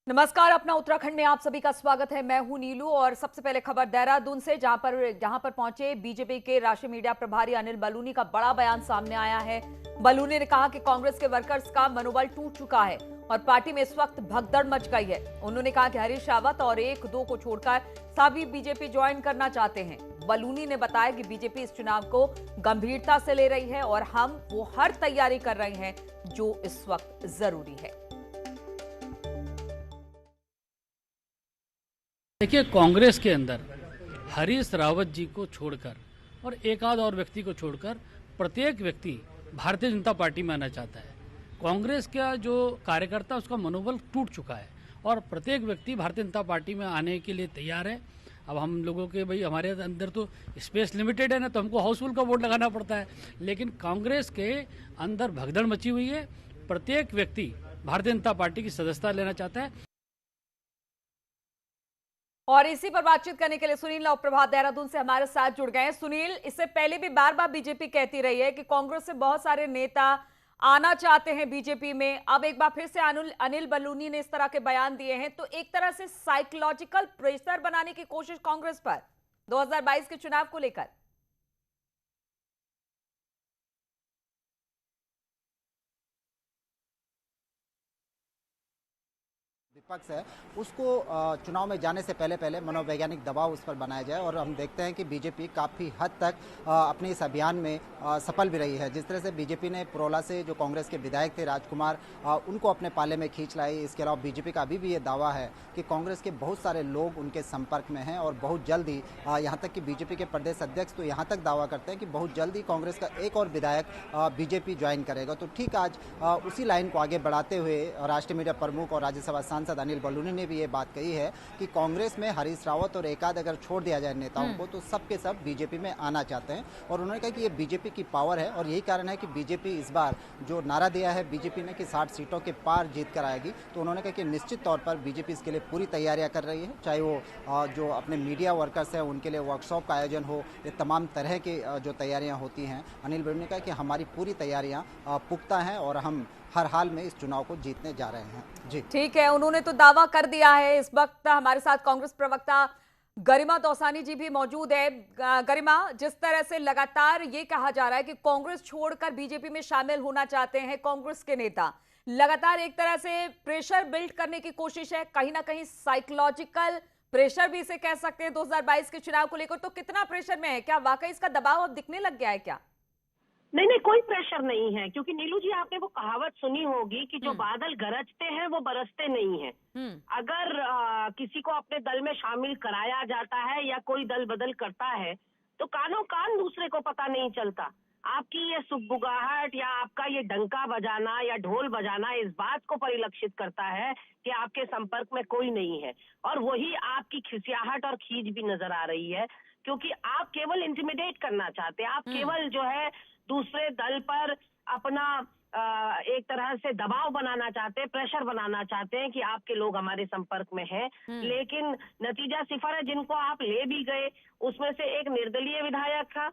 नमस्कार। अपना उत्तराखंड में आप सभी का स्वागत है। मैं हूं नीलू और सबसे पहले खबर देहरादून से, जहां पर पहुंचे बीजेपी के राष्ट्रीय मीडिया प्रभारी अनिल बलूनी का बड़ा बयान सामने आया है। बलूनी ने कहा कि कांग्रेस के वर्कर्स का मनोबल टूट चुका है और पार्टी में इस वक्त भगदड़ मच गई है। उन्होंने कहा कि हरीश रावत और एक दो को छोड़कर सभी बीजेपी ज्वाइन करना चाहते हैं। बलूनी ने बताया कि बीजेपी इस चुनाव को गंभीरता से ले रही है और हम वो हर तैयारी कर रहे हैं जो इस वक्त जरूरी है। देखिए, कांग्रेस के अंदर हरीश रावत जी को छोड़कर और एक आध और व्यक्ति को छोड़कर प्रत्येक व्यक्ति भारतीय जनता पार्टी में आना चाहता है। कांग्रेस का जो कार्यकर्ता उसका मनोबल टूट चुका है और प्रत्येक व्यक्ति भारतीय जनता पार्टी में आने के लिए तैयार है। अब हम लोगों के भाई हमारे अंदर तो स्पेस लिमिटेड है ना, तो हमको हाउसफुल का वोट लगाना पड़ता है, लेकिन कांग्रेस के अंदर भगदड़ मची हुई है। प्रत्येक व्यक्ति भारतीय जनता पार्टी की सदस्यता लेना चाहता है। और इसी पर बातचीत करने के लिए सुनील नव प्रभात देहरादून से हमारे साथ जुड़ गए हैं। सुनील, इससे पहले भी बार बार बीजेपी कहती रही है कि कांग्रेस से बहुत सारे नेता आना चाहते हैं बीजेपी में। अब एक बार फिर से अनिल बलूनी ने इस तरह के बयान दिए हैं, तो एक तरह से साइकोलॉजिकल प्रेशर बनाने की कोशिश कांग्रेस पर 2022 के चुनाव को लेकर। विपक्ष है उसको चुनाव में जाने से पहले मनोवैज्ञानिक दबाव उस पर बनाया जाए। और हम देखते हैं कि बीजेपी काफ़ी हद तक अपने इस अभियान में सफल भी रही है। जिस तरह से बीजेपी ने पुरोला से जो कांग्रेस के विधायक थे राजकुमार, उनको अपने पाले में खींच लाई। इसके अलावा बीजेपी का अभी भी ये दावा है कि कांग्रेस के बहुत सारे लोग उनके संपर्क में हैं और बहुत जल्द ही यहाँ तक कि बीजेपी के प्रदेश अध्यक्ष तो यहाँ तक दावा करते हैं कि बहुत जल्द ही कांग्रेस का एक और विधायक बीजेपी ज्वाइन करेगा। तो ठीक आज उसी लाइन को आगे बढ़ाते हुए राष्ट्रीय मीडिया प्रमुख और राज्यसभा सांसद अनिल बलूनी ने भी ये बात कही है कि कांग्रेस में हरीश रावत और एक आध अगर छोड़ दिया जाए नेताओं को तो सब के सब बीजेपी में आना चाहते हैं। और उन्होंने कहा कि ये बीजेपी की पावर है और यही कारण है कि बीजेपी इस बार जो नारा दिया है बीजेपी ने कि 60 सीटों के पार जीत कर आएगी। तो उन्होंने कहा कि निश्चित तौर पर बीजेपी इसके लिए पूरी तैयारियां कर रही है, चाहे वो जो अपने मीडिया वर्कर्स हैं उनके लिए वर्कशॉप का आयोजन हो, ये तमाम तरह की जो तैयारियां होती हैं। अनिल बलूनी ने कहा कि हमारी पूरी तैयारियां पुख्ता हैं और हम हर हाल में इस चुनाव को जीतने जा रहे हैं। जी ठीक है, उन्होंने तो दावा कर दिया है। इस वक्त हमारे साथ कांग्रेस प्रवक्ता गरिमा दौसानी जी भी मौजूद है। गरिमा, जिस तरह से लगातार ये कहा जा रहा है कि कांग्रेस छोड़कर बीजेपी में शामिल होना चाहते हैं कांग्रेस के नेता, लगातार एक तरह से प्रेशर बिल्ड करने की कोशिश है, कहीं ना कहीं साइकोलॉजिकल प्रेशर भी इसे कह सकते हैं 2022 के चुनाव को लेकर। तो कितना प्रेशर में है? क्या वाकई इसका दबाव अब दिखने लग गया है क्या? नहीं नहीं, कोई प्रेशर नहीं है, क्योंकि नीलू जी आपने वो कहावत सुनी होगी कि जो बादल गरजते हैं वो बरसते नहीं हैं। अगर किसी को अपने दल में शामिल कराया जाता है या कोई दल बदल करता है तो कानों कान दूसरे को पता नहीं चलता। आपकी ये सुगबुगाहट या आपका ये डंका बजाना या ढोल बजाना इस बात को परिलक्षित करता है कि आपके संपर्क में कोई नहीं है, और वही आपकी खिसियाहट और खींच भी नजर आ रही है, क्योंकि आप केवल इंटिमिडेट करना चाहते हैं। आप केवल जो है दूसरे दल पर अपना एक तरह से दबाव बनाना चाहते हैं, प्रेशर बनाना चाहते हैं कि आपके लोग हमारे संपर्क में हैं। लेकिन नतीजा सिफर है। जिनको आप ले भी गए उसमें से एक निर्दलीय विधायक था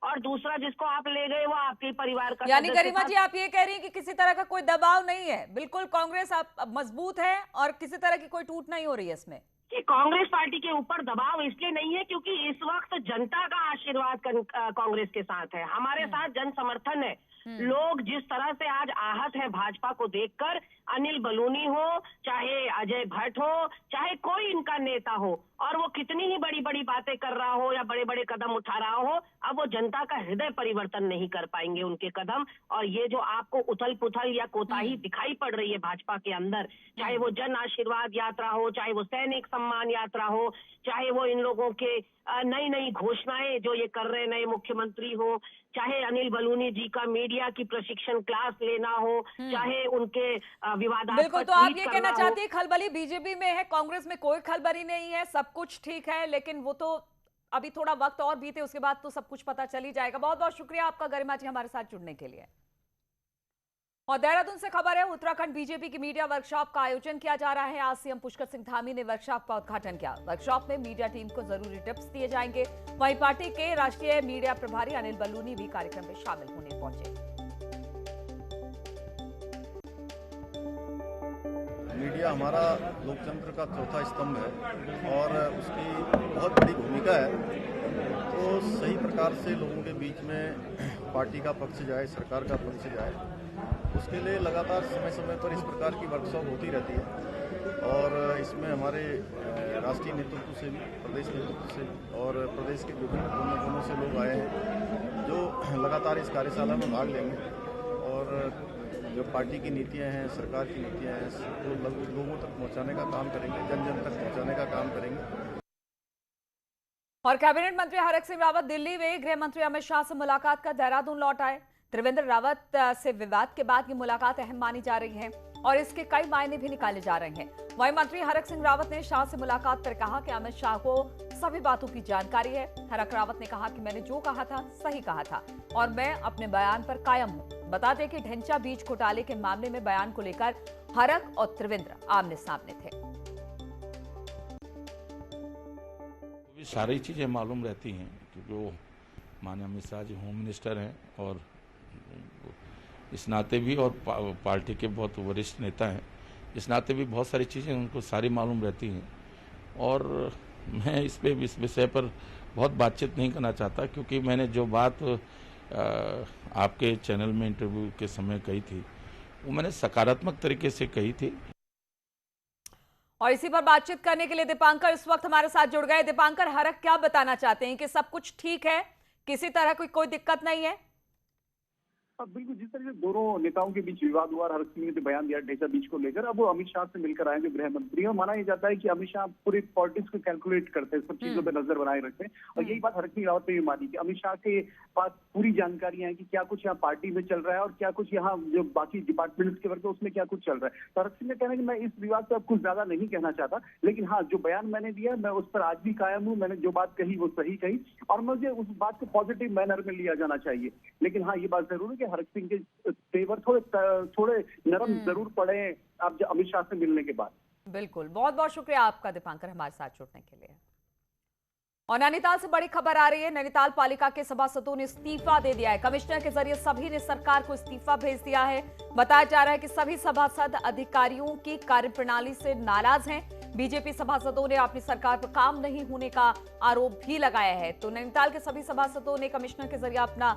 और दूसरा जिसको आप ले गए वो आपके परिवार का यानी सदस्य गरिमा था। जी, आप ये कह रही हैं कि किसी तरह का कोई दबाव नहीं है, बिल्कुल कांग्रेस अब मजबूत है और किसी तरह की कोई टूट नहीं हो रही है इसमें? कि कांग्रेस पार्टी के ऊपर दबाव इसलिए नहीं है क्योंकि इस वक्त जनता का आशीर्वाद कांग्रेस के साथ है, हमारे साथ जन समर्थन है। लोग जिस तरह से आज आहत है भाजपा को देखकर, अनिल बलूनी हो चाहे अजय भट्ट हो चाहे कोई इनका नेता हो, और वो कितनी ही बड़ी बड़ी बातें कर रहा हो या बड़े बड़े कदम उठा रहा हो, अब वो जनता का हृदय परिवर्तन नहीं कर पाएंगे उनके कदम। और ये जो आपको उथल पुथल या कोताही दिखाई पड़ रही है भाजपा के अंदर, चाहे वो जन आशीर्वाद यात्रा हो, चाहे वो सैनिक सम्मान यात्रा हो, चाहे वो इन लोगों के नई नई घोषणाएं जो ये कर रहे नए मुख्यमंत्री हो, चाहे अनिल बलूनी जी का मीडिया की प्रशिक्षण क्लास लेना हो, चाहे उनके विवादास्पद बिल्कुल। तो आप ट्वीट ये करना कहना हो। चाहती है खलबली बीजेपी में है, कांग्रेस में कोई खलबली नहीं है, सब कुछ ठीक है, लेकिन वो तो अभी थोड़ा वक्त और बीते उसके बाद तो सब कुछ पता चल ही जाएगा। बहुत बहुत शुक्रिया आपका गरिमा जी हमारे साथ जुड़ने के लिए। और देहरादून से खबर है, उत्तराखंड बीजेपी की मीडिया वर्कशॉप का आयोजन किया जा रहा है। आज सीएम पुष्कर सिंह धामी ने वर्कशॉप का उद्घाटन किया। वर्कशॉप में मीडिया टीम को जरूरी टिप्स दिए जाएंगे। वहीं पार्टी के राष्ट्रीय मीडिया प्रभारी अनिल बलूनी भी कार्यक्रम में शामिल होने पहुंचे। मीडिया हमारा लोकतंत्र का चौथा स्तंभ है और उसकी बहुत बड़ी भूमिका है। तो सही प्रकार से लोगों के बीच में पार्टी का पक्ष जाए, सरकार का पक्ष जाए, उसके लिए लगातार समय समय पर इस प्रकार की वर्कशॉप होती रहती है और इसमें हमारे राष्ट्रीय नेतृत्व से भी, प्रदेश नेतृत्व से भी और प्रदेश के विभिन्न कोनों से लोग आए हैं जो लगातार इस कार्यशाला में भाग लेंगे और जो पार्टी की नीतियां हैं, सरकार की नीतियां हैं, वो लोगों तक पहुंचाने का काम करेंगे, जन जन तक पहुंचाने का काम करेंगे। और कैबिनेट मंत्री हरक सिंह रावत दिल्ली में गृह मंत्री अमित शाह से मुलाकात कर देहरादून लौट आए। त्रिवेंद्र रावत से विवाद के बाद ये मुलाकात अहम मानी जा रही है और इसके कई मायने भी निकाले जा रहे हैं। वहीं मंत्री हरक सिंह रावत ने शाह से मुलाकात कर कहा कि अमित शाह को सभी बातों की जानकारी है। हरक रावत ने कहा कि मैंने जो कहा था सही कहा था और मैं अपने बयान पर कायम हूं। बता दें कि ढेंचा बीज घोटाले के मामले में बयान को लेकर हरक और त्रिवेंद्र आमने सामने थे। सारी चीज़ें मालूम रहती हैं क्योंकि वो माननीय अमित शाह जी होम मिनिस्टर हैं और इस नाते भी और पार्टी के बहुत वरिष्ठ नेता हैं, इस नाते भी बहुत सारी चीज़ें उनको सारी मालूम रहती हैं और मैं इस विषय पर बहुत बातचीत नहीं करना चाहता क्योंकि मैंने जो बात आपके चैनल में इंटरव्यू के समय कही थी वो मैंने सकारात्मक तरीके से कही थी। और इसी पर बातचीत करने के लिए दीपांकर इस वक्त हमारे साथ जुड़ गए। दीपांकर, हरक क्या बताना चाहते हैं कि सब कुछ ठीक है, किसी तरह कोई दिक्कत नहीं है? बिल्कुल, जिस तरह से दोनों नेताओं के बीच विवाद हुआ, हरक सिंह ने बयान दिया ढेंचा बीच को लेकर, अब वो अमित शाह से मिलकर आए जो गृह मंत्री है। माना जाता है कि अमित शाह पूरी पॉलिटिक्स को कैलकुलेट करते हैं, सब चीजों पर नजर बनाए रखते हैं और यही बात हरक सिंह रावत ने भी मानी कि अमित शाह के पास पूरी जानकारियां हैं कि क्या कुछ यहाँ पार्टी में चल रहा है और क्या कुछ यहाँ जो बाकी डिपार्टमेंट्स के वर्ग है उसमें क्या कुछ चल रहा है। तो हरक सिंह ने कहना कि मैं इस विवाद पर अब कुछ ज्यादा नहीं कहना चाहता, लेकिन हाँ, जो बयान मैंने दिया मैं उस पर आज भी कायम हूँ। मैंने जो बात कही वो सही कही और मुझे उस बात को पॉजिटिव मैनर में लिया जाना चाहिए। लेकिन हाँ, ये बात जरूर है कि हरक सिंह के तेवर थोड़े नरम जरूर पड़े आप अमित शाह से मिलने के बाद। बिल्कुल, बहुत बहुत शुक्रिया आपका दीपांकर हमारे साथ जुड़ने के लिए। और नैनीताल से बड़ी खबर आ रही है। नैनीताल पालिका के सभासदों ने इस्तीफा दे दिया है। कमिश्नर के जरिए सभी ने सरकार को इस्तीफा भेज दिया है। बताया जा रहा है कि सभी सभासद अधिकारियों की कार्यप्रणाली से नाराज हैं। बीजेपी सभासदों ने अपनी सरकार पर काम नहीं होने का आरोप भी लगाया है। तो नैनीताल के सभी सभासदों ने कमिश्नर के जरिए अपना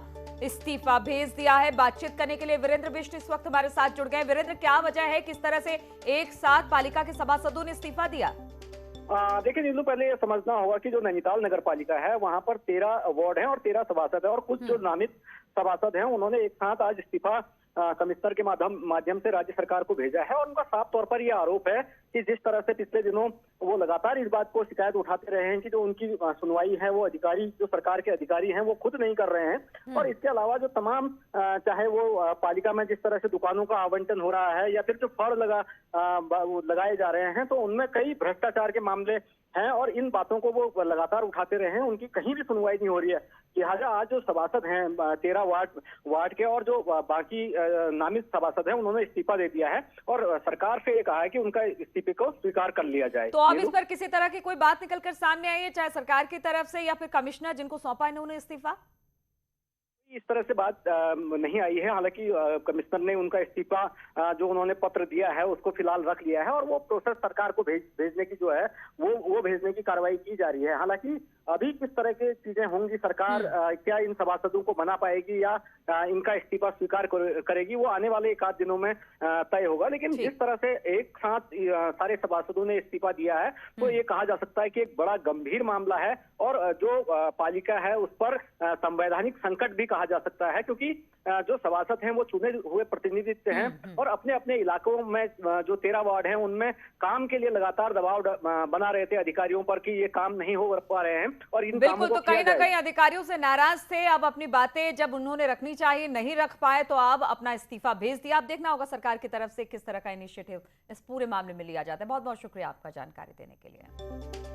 इस्तीफा भेज दिया है। बातचीत करने के लिए वीरेंद्र बिष्ट इस वक्त हमारे साथ जुड़ गए। वीरेंद्र, क्या वजह है, किस तरह से एक साथ पालिका के सभासदों ने इस्तीफा दिया? देखिए नीलू, पहले ये समझना होगा कि जो नैनीताल नगर पालिका है वहां पर 13 वार्ड हैं और 13 सभासद है और कुछ जो नामित सभासद हैं उन्होंने एक साथ आज इस्तीफा कमिश्नर के माध्यम से राज्य सरकार को भेजा है और उनका साफ तौर पर यह आरोप है कि जिस तरह से पिछले दिनों वो लगातार इस बात को शिकायत उठाते रहे हैं कि जो उनकी सुनवाई है वो अधिकारी, जो सरकार के अधिकारी हैं वो खुद नहीं कर रहे हैं। और इसके अलावा जो तमाम चाहे वो पालिका में जिस तरह से दुकानों का आवंटन हो रहा है या फिर जो फड़ लगाए जा रहे हैं तो उनमें कई भ्रष्टाचार के मामले हैं और इन बातों को वो लगातार उठाते रहे हैं। उनकी कहीं भी सुनवाई नहीं हो रही है। लिहाजा आज जो सभासद हैं 13 वार्ड के और जो बाकी नामित सभासद हैं उन्होंने इस्तीफा दे दिया है और सरकार से ये कहा है कि उनका इस्तीफे को स्वीकार कर लिया जाए। तो अब इस पर किसी तरह की कोई बात निकलकर सामने आई है, चाहे सरकार की तरफ से या फिर कमिश्नर जिनको सौंपा इन्होंने इस्तीफा? इस तरह से बात नहीं आई है। हालांकि कमिश्नर ने उनका इस्तीफा जो उन्होंने पत्र दिया है उसको फिलहाल रख लिया है और वो प्रोसेस सरकार को भेजने की जो है वो भेजने की कार्रवाई की जा रही है। हालांकि अभी किस तरह की चीजें होंगी, सरकार क्या इन सभासदों को मना पाएगी या इनका इस्तीफा स्वीकार करेगी, वो आने वाले एक आध दिनों में तय होगा। लेकिन जिस तरह से एक साथ सारे सभासदों ने इस्तीफा दिया है तो ये कहा जा सकता है कि एक बड़ा गंभीर मामला है और जो पालिका है उस पर संवैधानिक संकट भी कहा जा सकता है, क्योंकि जो सभासद हैं वो चुने हुए प्रतिनिधित्व हैं और अपने अपने इलाकों में जो 13 वार्ड हैं उनमें काम के लिए लगातार दबाव बना रहे थे अधिकारियों पर कि ये काम नहीं हो पा रहे हैं और इन बिल्कुल, तो कहीं ना कहीं अधिकारियों से नाराज थे। अब अपनी बातें जब उन्होंने रखनी चाहिए नहीं रख पाए तो अब अपना इस्तीफा भेज दिया। अब देखना होगा सरकार की तरफ से किस तरह का इनिशिएटिव इस पूरे मामले में लिया जाता है। बहुत बहुत शुक्रिया आपका जानकारी देने के लिए।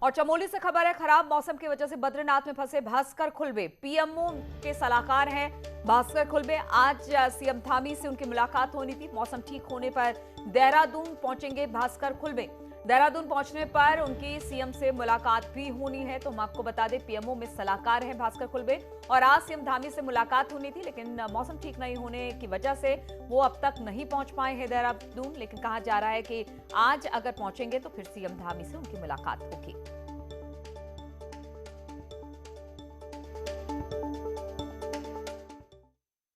और चमोली से खबर है, खराब मौसम की वजह से बद्रीनाथ में फंसे भास्कर खुलबे पीएमओ के सलाहकार हैं। भास्कर खुलबे आज सीएम धामी से उनकी मुलाकात होनी थी। मौसम ठीक होने पर देहरादून पहुंचेंगे भास्कर खुलबे। देहरादून पहुंचने पर उनकी सीएम से मुलाकात भी होनी है। तो हम आपको बता दें, पीएमओ में सलाहकार हैं भास्कर खुलबे और आज सीएम धामी से मुलाकात होनी थी, लेकिन मौसम ठीक नहीं होने की वजह से वो अब तक नहीं पहुंच पाए हैं देहरादून। लेकिन कहा जा रहा है कि आज अगर पहुंचेंगे तो फिर सीएम धामी से उनकी मुलाकात होगी।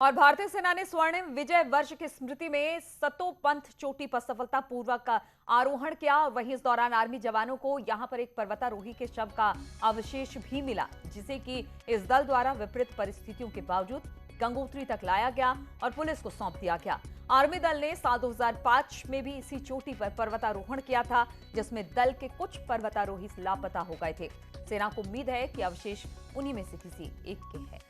और भारतीय सेना ने स्वर्णिम विजय वर्ष की स्मृति में सतोपंथ चोटी पर सफलतापूर्वक आरोहण किया। और वहीं इस दौरान आर्मी जवानों को यहां पर एक पर्वतारोही के शव का अवशेष भी मिला, जिसे कि इस दल द्वारा विपरीत परिस्थितियों के बावजूद गंगोत्री तक लाया गया और पुलिस को सौंप दिया गया। आर्मी दल ने साल 2005 में भी इसी चोटी पर पर्वतारोहण किया था, जिसमें दल के कुछ पर्वतारोही लापता हो गए थे। सेना को उम्मीद है कि अवशेष उन्हीं में से किसी एक के हैं।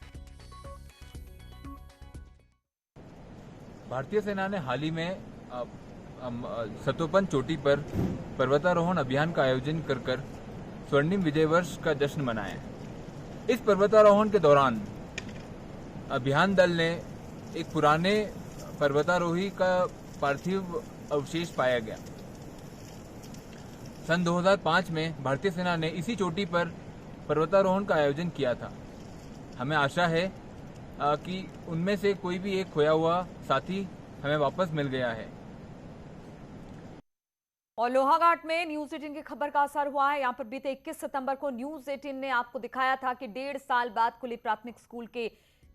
भारतीय सेना ने हाल ही में सतोपंथ चोटी पर पर्वतारोहण अभियान का आयोजन कर स्वर्णिम विजय वर्ष का जश्न मनाया। इस पर्वतारोहण के दौरान अभियान दल ने एक पुराने पर्वतारोही का पार्थिव अवशेष पाया गया। सन 2005 में भारतीय सेना ने इसी चोटी पर पर्वतारोहण का आयोजन किया था। हमें आशा है कि उनमें से कोई भी एक खोया हुआ साथी हमें वापस मिल गया है। और लोहाघाट में न्यूज 18 की खबर का असर हुआ है। यहां पर बीते 21 सितंबर को न्यूज 18 ने आपको दिखाया था कि 1.5 साल बाद खुली प्राथमिक स्कूल के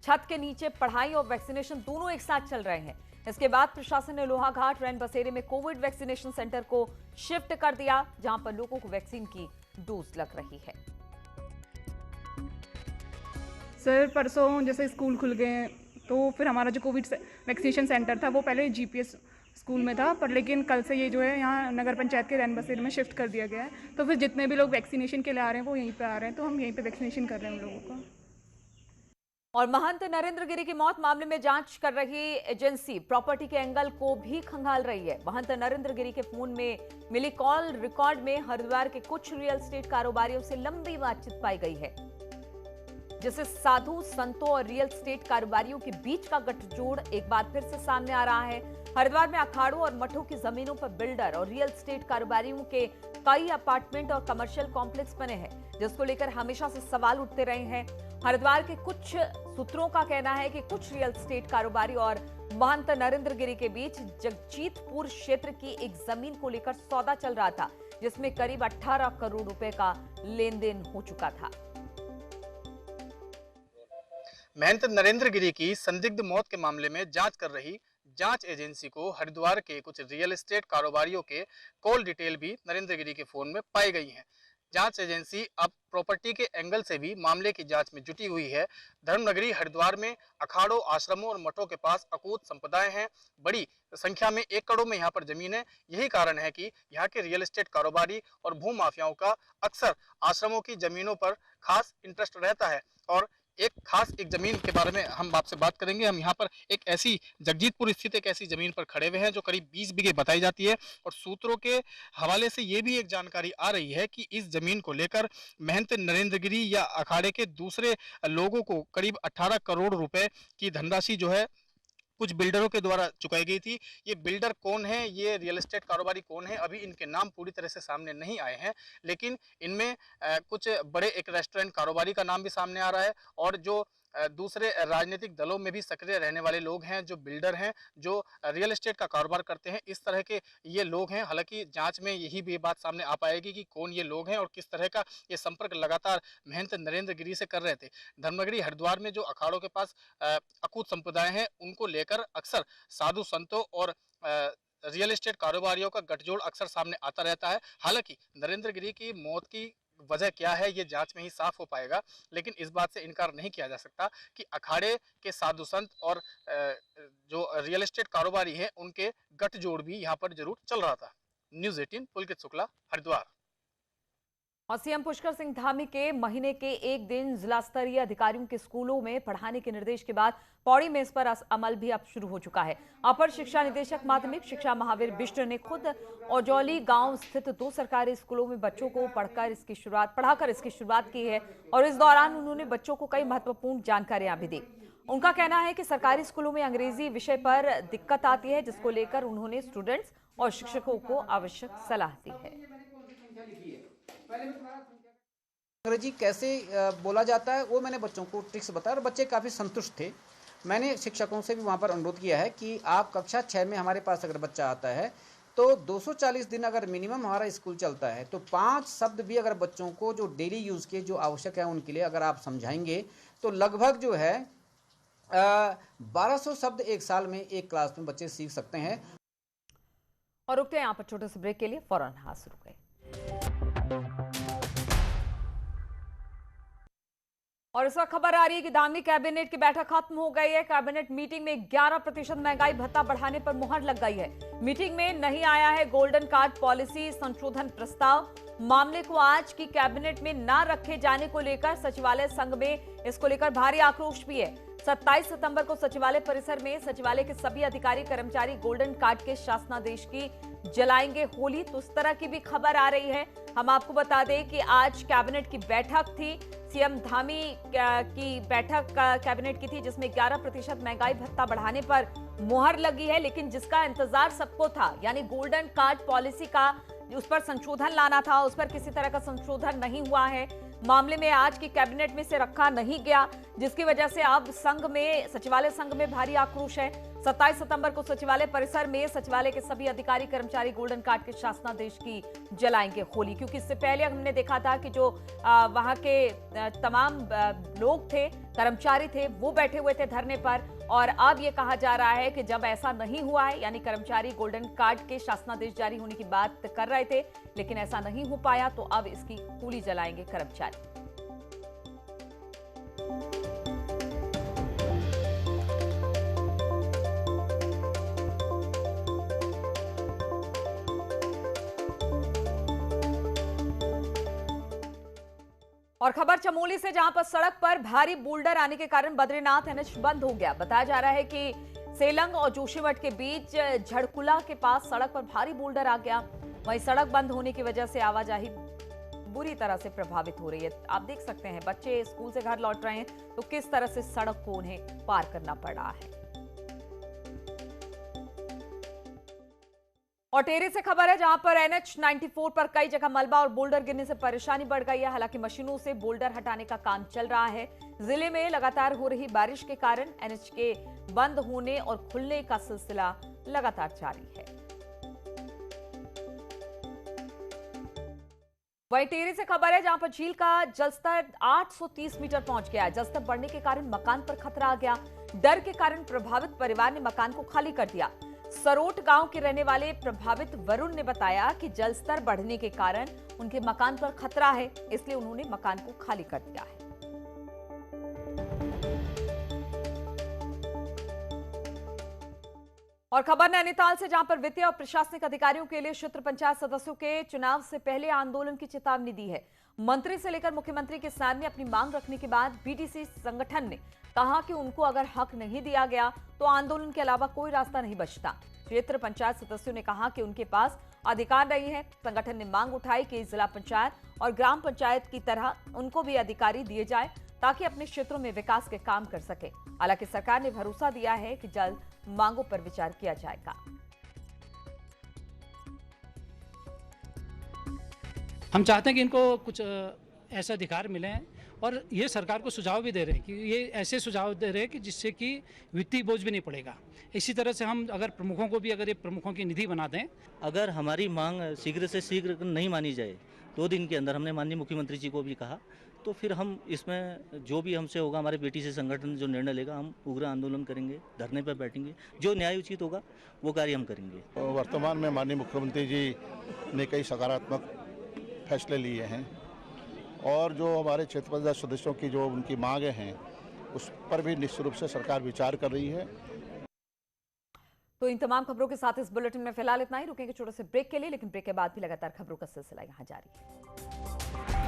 छत के नीचे पढ़ाई और वैक्सीनेशन दोनों एक साथ चल रहे हैं। इसके बाद प्रशासन ने लोहाघाट रैन बसेरे में कोविड वैक्सीनेशन सेंटर को शिफ्ट कर दिया, जहां पर लोगों को वैक्सीन की डोज लग रही है। सर, परसों जैसे स्कूल खुल गए हैं तो फिर हमारा जो कोविड वैक्सीनेशन सेंटर था वो पहले जीपीएस स्कूल में था, पर लेकिन कल से ये जो है यहाँ नगर पंचायत के रैन बसेरे में शिफ्ट कर दिया गया है। तो फिर जितने भी लोग वैक्सीनेशन के लिए आ रहे हैं वो यहीं पे आ रहे हैं, तो हम यहीं पे वैक्सीनेशन कर रहे हैं उन लोगों का। और महंत नरेंद्र गिरी की मौत मामले में जांच कर रही एजेंसी प्रॉपर्टी के एंगल को भी खंगाल रही है। महंत नरेंद्र गिरी के फोन में मिली कॉल रिकॉर्ड में हरिद्वार के कुछ रियल एस्टेट कारोबारियों से लंबी बातचीत पाई गई है, जिससे साधु संतों और रियल एस्टेट कारोबारियों के बीच का गठजोड़ एक बार फिर से सामने आ रहा है। हरिद्वार में अखाड़ों और मठों की जमीनों पर बिल्डर और रियल एस्टेट कारोबारियों के कई अपार्टमेंट और कमर्शियल कॉम्प्लेक्स बने हैं, जिसको लेकर हमेशा से सवाल उठते रहे हैं। हरिद्वार के कुछ सूत्रों का कहना है कि कुछ रियल एस्टेट कारोबारी और महंत नरेंद्र गिरी के बीच जगजीतपुर क्षेत्र की एक जमीन को लेकर सौदा चल रहा था, जिसमें करीब 18 करोड़ रुपए का लेन देन हो चुका था। महंत नरेंद्र गिरी की संदिग्ध मौत के मामले में जांच कर रही जांच एजेंसी को हरिद्वार के कुछ रियल एस्टेट कारोबारियों के कॉल डिटेल भी नरेंद्र गिरी के फोन में पाई गई हैं। जांच एजेंसी अब प्रॉपर्टी के एंगल से भी मामले की जांच में जुटी हुई है। धर्मनगरी हरिद्वार में अखाड़ों, आश्रमों और मठों के पास अकूत संपदाएं हैं। बड़ी संख्या में एकड़ों में यहाँ पर जमीन है। यही कारण है कि यहाँ के रियल एस्टेट कारोबारी और भू माफियाओं का अक्सर आश्रमों की जमीनों पर खास इंटरेस्ट रहता है। और एक जमीन के बारे में हम आपसे बात करेंगे। हम यहाँ पर एक ऐसी जगजीतपुर स्थित एक ऐसी जमीन पर खड़े हुए हैं जो करीब 20 बीघे बताई जाती है, और सूत्रों के हवाले से ये भी एक जानकारी आ रही है कि इस जमीन को लेकर महंत नरेंद्र गिरी या अखाड़े के दूसरे लोगों को करीब 18 करोड़ रुपए की धनराशि जो है कुछ बिल्डरों के द्वारा चुकाई गई थी। ये बिल्डर कौन है, ये रियल एस्टेट कारोबारी कौन है, अभी इनके नाम पूरी तरह से सामने नहीं आए हैं, लेकिन इनमें कुछ बड़े एक रेस्टोरेंट कारोबारी का नाम भी सामने आ रहा है, और जो दूसरे राजनीतिक दलों में भी सक्रिय रहने वाले लोग हैं, जो बिल्डर हैं, जो रियल एस्टेट का कारोबार करते हैं, इस तरह के ये लोग हैं। हालांकि जांच में यही भी बात सामने आ पाएगी कि कौन ये लोग हैं और किस तरह का ये संपर्क लगातार महंत नरेंद्र गिरी से कर रहे थे। धर्मनगरी हरिद्वार में जो अखाड़ों के पास अकूत संप्रदाय हैं, उनको लेकर अक्सर साधु संतों और रियल एस्टेट कारोबारियों का गठजोड़ अक्सर सामने आता रहता है। हालांकि नरेंद्र गिरी की मौत की वजह क्या है ये जांच में ही साफ हो पाएगा, लेकिन इस बात से इनकार नहीं किया जा सकता कि अखाड़े के साधु संत और जो रियल एस्टेट कारोबारी हैं उनके गठजोड़ भी यहाँ पर जरूर चल रहा था। न्यूज़ 18 पुलकित शुक्ला, हरिद्वार। और सीएम पुष्कर सिंह धामी के महीने के एक दिन जिला स्तरीय अधिकारियों के स्कूलों में पढ़ाने के निर्देश के बाद पौड़ी में इस पर अमल भी अब शुरू हो चुका है। अपर शिक्षा निदेशक माध्यमिक शिक्षा महावीर बिष्ट ने खुद औजौली गांव स्थित 2 सरकारी स्कूलों में बच्चों को पढ़ाकर इसकी शुरुआत की है, और इस दौरान उन्होंने बच्चों को कई महत्वपूर्ण जानकारियां भी दी। उनका कहना है कि सरकारी स्कूलों में अंग्रेजी विषय पर दिक्कत आती है, जिसको लेकर उन्होंने स्टूडेंट्स और शिक्षकों को आवश्यक सलाह दी है। अंग्रेजी कैसे बोला जाता है वो मैंने बच्चों को ट्रिक्स बताया और बच्चे काफ़ी संतुष्ट थे। मैंने शिक्षकों से भी वहाँ पर अनुरोध किया है कि आप कक्षा 6 में हमारे पास अगर बच्चा आता है तो 240 दिन अगर मिनिमम हमारा स्कूल चलता है तो 5 शब्द भी अगर बच्चों को जो डेली यूज़ के जो आवश्यक है उनके लिए अगर आप समझाएंगे तो लगभग जो है 1200 शब्द एक साल में एक क्लास में बच्चे सीख सकते हैं। और रुकते हैं यहाँ पर छोटे से ब्रेक के लिए, फौरन हाथ रुके। और इस वक्त खबर आ रही है कि दामी कैबिनेट की बैठक खत्म हो गई है। कैबिनेट मीटिंग में 11% महंगाई भत्ता बढ़ाने पर मुहर लग गई है। मीटिंग में नहीं आया है गोल्डन कार्ड पॉलिसी संशोधन प्रस्ताव। मामले को आज की कैबिनेट में न रखे जाने को लेकर सचिवालय संघ में इसको लेकर भारी आक्रोश भी है। 27 सितंबर को सचिवालय परिसर में सचिवालय के सभी अधिकारी कर्मचारी गोल्डन कार्ड के शासनादेश की जलाएंगे होली। तो इस तरह की भी खबर आ रही है। हम आपको बता दें कि आज कैबिनेट की बैठक थी, सीएम धामी की बैठक कैबिनेट की थी जिसमें 11% महंगाई भत्ता बढ़ाने पर मुहर लगी है, लेकिन जिसका इंतजार सबको था, यानी गोल्डन कार्ड पॉलिसी का उस पर संशोधन लाना था, उस पर किसी तरह का संशोधन नहीं हुआ है। मामले में आज की कैबिनेट में से रखा नहीं गया, जिसकी वजह से अब संघ में, सचिवालय संघ में भारी आक्रोश है। 27 सितंबर को सचिवालय परिसर में सचिवालय के सभी अधिकारी कर्मचारी गोल्डन कार्ड के शासनादेश की जलाएंगे होली, क्योंकि इससे पहले हमने देखा था कि जो वहां के तमाम लोग थे, कर्मचारी थे, वो बैठे हुए थे धरने पर। और अब ये कहा जा रहा है कि जब ऐसा नहीं हुआ है, यानी कर्मचारी गोल्डन कार्ड के शासनादेश जारी होने की बात कर रहे थे लेकिन ऐसा नहीं हो पाया, तो अब इसकी होली जलाएंगे कर्मचारी। और खबर चमोली से, जहां पर सड़क पर भारी बोल्डर आने के कारण बद्रीनाथ एनएच बंद हो गया। बताया जा रहा है कि सेलंग और जोशीमठ के बीच झड़कुला के पास सड़क पर भारी बोल्डर आ गया। वहीं सड़क बंद होने की वजह से आवाजाही बुरी तरह से प्रभावित हो रही है। आप देख सकते हैं बच्चे स्कूल से घर लौट रहे हैं तो किस तरह से सड़क को उन्हें पार करना पड़ रहा है। और टेरी से खबर है, जहां पर NH 94 पर कई जगह मलबा और बोल्डर गिरने से परेशानी बढ़ गई है। हालांकि मशीनों से बोल्डर हटाने का काम चल रहा है। जिले में लगातार हो रही बारिश के कारण NH के बंद होने और खुलने का सिलसिला लगातार जारी है। वहीं टेरी से खबर है, जहां पर झील का जलस्तर 830 मीटर पहुंच गया है। जलस्तर बढ़ने के कारण मकान पर खतरा आ गया। डर के कारण प्रभावित परिवार ने मकान को खाली कर दिया। सरोट गांव के रहने वाले प्रभावित वरुण ने बताया कि जलस्तर बढ़ने के कारण उनके मकान पर खतरा है, इसलिए उन्होंने मकान को खाली कर दिया है। और खबर नैनीताल से, जहां पर वित्तीय और प्रशासनिक अधिकारियों के लिए क्षेत्र पंचायत सदस्यों के चुनाव से पहले आंदोलन की चेतावनी दी है। मंत्री से लेकर मुख्यमंत्री के सामने अपनी मांग रखने के बाद बीटीसी संगठन ने कहा कि उनको अगर हक नहीं दिया गया तो आंदोलन के अलावा कोई रास्ता नहीं बचता। क्षेत्र पंचायत सदस्यों ने कहा कि उनके पास अधिकार नहीं है। संगठन ने मांग उठाई कि जिला पंचायत और ग्राम पंचायत की तरह उनको भी अधिकारी दिए जाए ताकि अपने क्षेत्रों में विकास के काम कर सके। हालांकि सरकार ने भरोसा दिया है कि जल्द मांगों पर विचार किया जाएगा। हम चाहते हैं कि इनको कुछ ऐसे अधिकार मिले और ये सरकार को सुझाव भी दे रहे हैं कि ये ऐसे सुझाव दे रहे हैं कि जिससे कि वित्तीय बोझ भी नहीं पड़ेगा। इसी तरह से हम अगर प्रमुखों को भी अगर ये प्रमुखों की निधि बना दें, अगर हमारी मांग शीघ्र से शीघ्र नहीं मानी जाए, 2 दिन के अंदर, हमने माननीय मुख्यमंत्री जी को भी कहा, तो फिर हम इसमें जो भी हमसे होगा, हमारे बीटीसी संगठन जो निर्णय लेगा, हम उग्र आंदोलन करेंगे, धरने पर बैठेंगे, जो न्याय उचित होगा वो कार्य हम करेंगे। वर्तमान में माननीय मुख्यमंत्री जी ने कई सकारात्मक फैसले लिए हैं और जो हमारे क्षेत्र पंचायत सदस्यों की जो उनकी मांगें हैं उस पर भी निश्चित रूप से सरकार विचार कर रही है। तो इन तमाम खबरों के साथ इस बुलेटिन में फिलहाल इतना ही। रुकेंगे छोटे से ब्रेक के लिए, लेकिन ब्रेक के बाद भी लगातार खबरों का सिलसिला यहां जारी है।